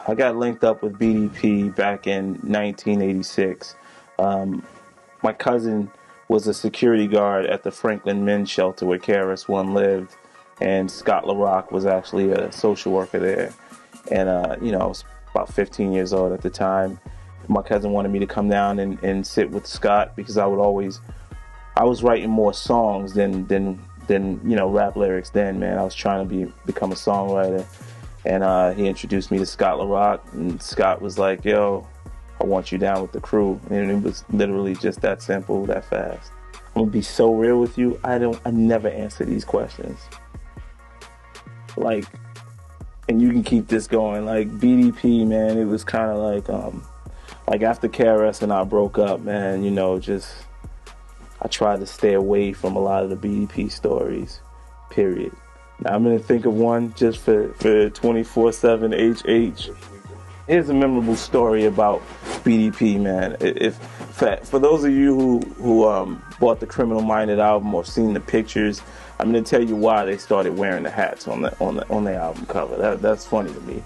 I got linked up with BDP back in 1986. My cousin was a security guard at the Franklin Men's Shelter where KRS-One lived, and Scott LaRock was actually a social worker there. And, you know, I was about 15 years old at the time. My cousin wanted me to come down and sit with Scott because I was writing more songs than you know, rap lyrics then, man. I was trying to become a songwriter. And he introduced me to Scott LaRock, and Scott was like, yo, I want you down with the crew. And it was literally just that simple, that fast. I'm gonna be so real with you, I never answer these questions. Like, and you can keep this going, like BDP, man, it was kind of like after KRS and I broke up, man, you know, just, I tried to stay away from a lot of the BDP stories, period. Now I'm gonna think of one just for 24/7 HH. Here's a memorable story about BDP, man. For those of you who bought the Criminal Minded album or seen the pictures, I'm gonna tell you why they started wearing the hats on the album cover. That's funny to me.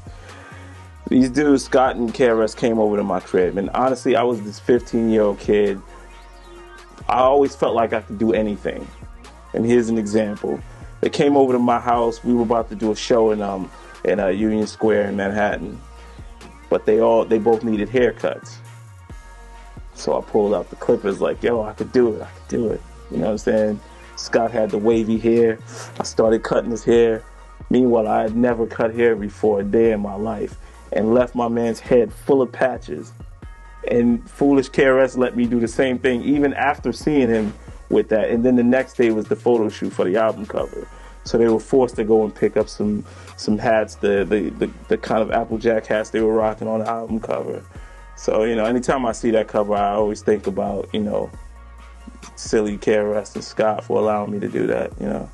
These dudes, Scott and KRS, came over to my crib, and honestly, I was this 15-year-old kid. I always felt like I could do anything. And here's an example. They came over to my house. We were about to do a show in Union Square in Manhattan, but they both needed haircuts. So I pulled out the clippers, like, yo, I could do it. You know what I'm saying? Scott had the wavy hair. I started cutting his hair. Meanwhile, I had never cut hair before a day in my life, and left my man's head full of patches. And foolish KRS let me do the same thing even after seeing him with that. And then the next day was the photo shoot for the album cover. So they were forced to go and pick up some hats, the kind of Applejack hats they were rocking on the album cover. So, you know, anytime I see that cover, I always think about, you know, silly KRS and Scott for allowing me to do that, you know.